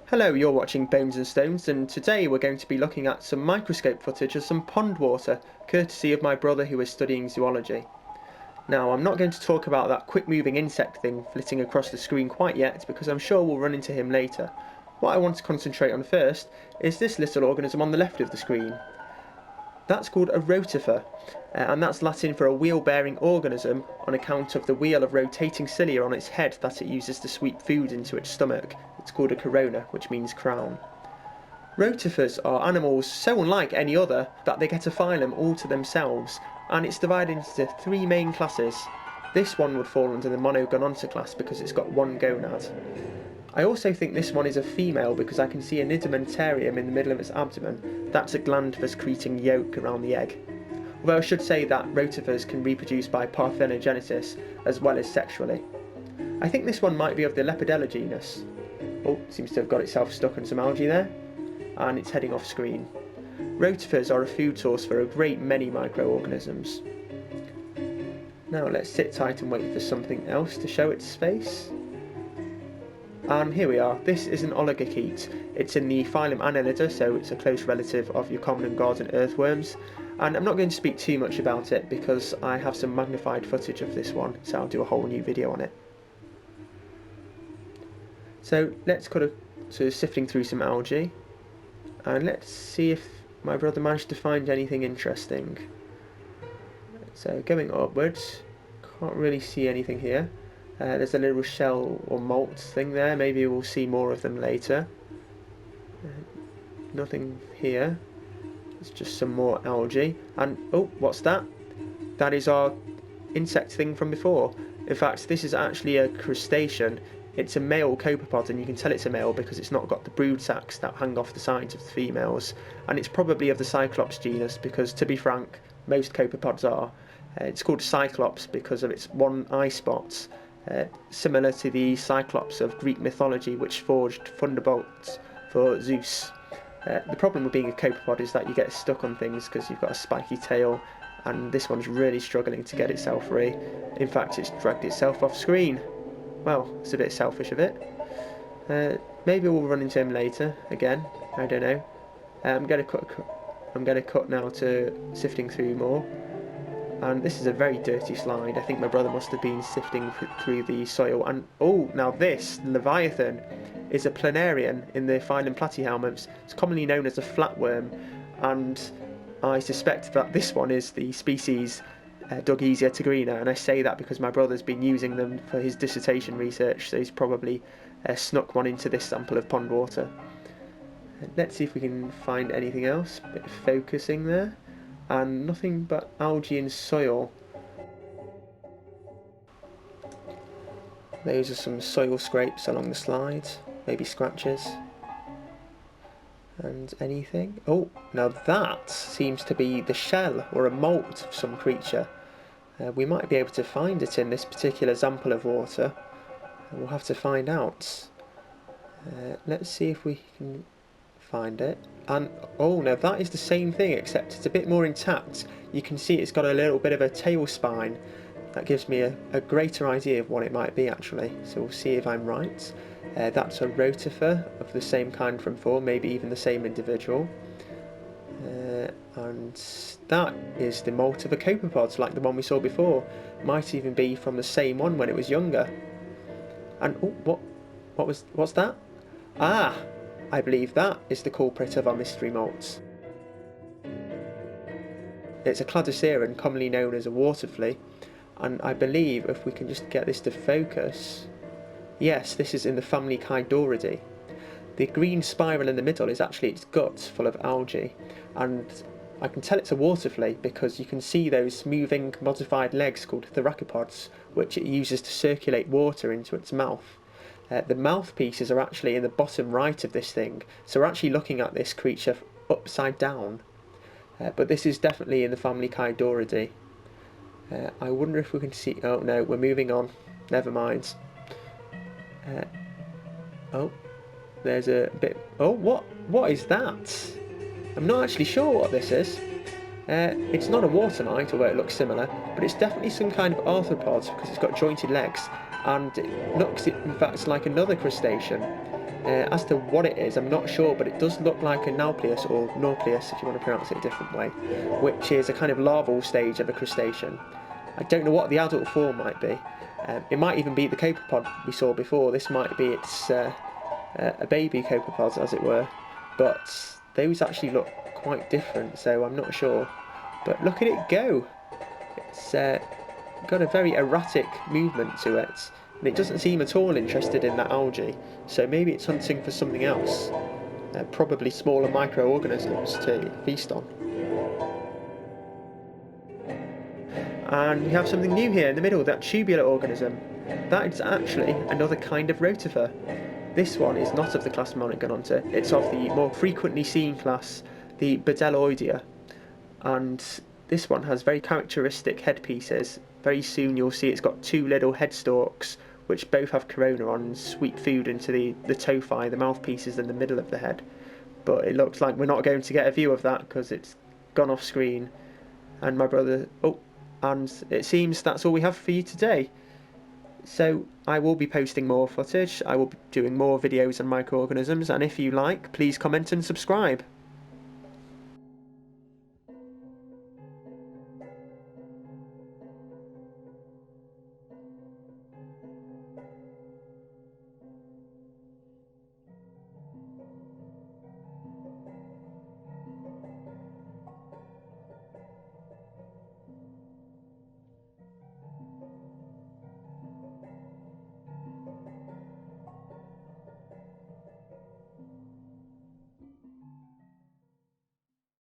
Hello, you're watching Bones and Stones, and today we're going to be looking at some microscope footage of some pond water, courtesy of my brother who is studying zoology. Now, I'm not going to talk about that quick-moving insect thing flitting across the screen quite yet, because I'm sure we'll run into him later. What I want to concentrate on first is this little organism on the left of the screen. That's called a rotifer, and that's Latin for a wheel-bearing organism on account of the wheel of rotating cilia on its head that it uses to sweep food into its stomach. It's called a corona, which means crown. Rotifers are animals so unlike any other that they get a phylum all to themselves, and it's divided into three main classes. This one would fall under the monogononta class because it's got one gonad. I also think this one is a female because I can see a nidomentarium in the middle of its abdomen. That's a gland for secreting yolk around the egg. Although I should say that rotifers can reproduce by parthenogenesis as well as sexually. I think this one might be of the Lepidella genus. Oh, seems to have got itself stuck on some algae there, and it's heading off screen. Rotifers are a food source for a great many microorganisms. Now let's sit tight and wait for something else to show its face. And here we are. This is an oligochaete. It's in the phylum Annelida, so it's a close relative of your common and garden earthworms. And I'm not going to speak too much about it because I have some magnified footage of this one, so I'll do a whole new video on it. So let's cut to sifting through some algae, and let's see if my brother managed to find anything interesting. So going upwards, can't really see anything here. There's a little shell or molt thing there, maybe we'll see more of them later. Nothing here, it's just some more algae, and oh, what's that? That is our insect thing from before. In fact, this is actually a crustacean. It's a male copepod, and you can tell it's a male because it's not got the brood sacs that hang off the sides of the females, and it's probably of the Cyclops genus because, to be frank, most copepods are. It's called Cyclops because of its one eye spots, similar to the Cyclops of Greek mythology, which forged thunderbolts for Zeus. The problem with being a copepod is that you get stuck on things because you've got a spiky tail, and this one's really struggling to get itself free. In fact, it's dragged itself off screen. Well, it's a bit selfish of it. Maybe we'll run into him later again. I don't know. I'm going to cut now to sifting through more. And this is a very dirty slide. I think my brother must have been sifting through the soil. And oh, now this Leviathan is a planarian in the phylum Platyhelminths. It's commonly known as a flatworm, and I suspect that this one is the species Duggesia tigrina, and I say that because my brother's been using them for his dissertation research, so he's probably snuck one into this sample of pond water. Let's see if we can find anything else. Bit of focusing there, and nothing but algae and soil. Those are some soil scrapes along the slides, maybe scratches. And anything? Oh, now that seems to be the shell or a molt of some creature. We might be able to find it in this particular sample of water. We'll have to find out. Let's see if we can find it. And oh, now that is the same thing, except it's a bit more intact. You can see it's got a little bit of a tail spine. That gives me a greater idea of what it might be actually. So we'll see if I'm right. That's a rotifer of the same kind from before, maybe even the same individual. And that is the molt of a copepod, like the one we saw before. Might even be from the same one when it was younger. And oh, what's that? Ah, I believe that is the culprit of our mystery molts. It's a Cladoceraon, commonly known as a water flea, and I believe if we can just get this to focus, yes, this is in the family Chydoridae. The green spiral in the middle is actually its guts full of algae, and I can tell it's a water flea because you can see those moving modified legs called thoracopods, which it uses to circulate water into its mouth. The mouthpieces are actually in the bottom right of this thing, so we're actually looking at this creature upside down. But this is definitely in the family Chydoridae. I wonder if we can see... Oh no, we're moving on. Never mind. Oh, there's a bit... Oh, what is that? I'm not actually sure what this is. It's not a water mite, although it looks similar, but it's definitely some kind of arthropod because it's got jointed legs, and it looks, in fact, like another crustacean. As to what it is, I'm not sure, but it does look like a nauplius, or nauplius if you want to pronounce it a different way, which is a kind of larval stage of a crustacean. I don't know what the adult form might be. It might even be the copepod we saw before. This might be its a baby copepod, as it were, but those actually look quite different, so I'm not sure. But look at it go! It's got a very erratic movement to it, and it doesn't seem at all interested in that algae, so maybe it's hunting for something else, probably smaller microorganisms to feast on. And we have something new here in the middle, that tubular organism. That is actually another kind of rotifer. This one is not of the class Monogononta, it's of the more frequently seen class, the Bdelloidea. And this one has very characteristic headpieces. Very soon you'll see it's got two little head stalks, which both have corona on and sweep food into the tophi, the mouthpieces in the middle of the head. But it looks like we're not going to get a view of that because it's gone off screen. And my brother... Oh, and it seems that's all we have for you today. So I will be posting more footage, I will be doing more videos on microorganisms, and if you like, please comment and subscribe.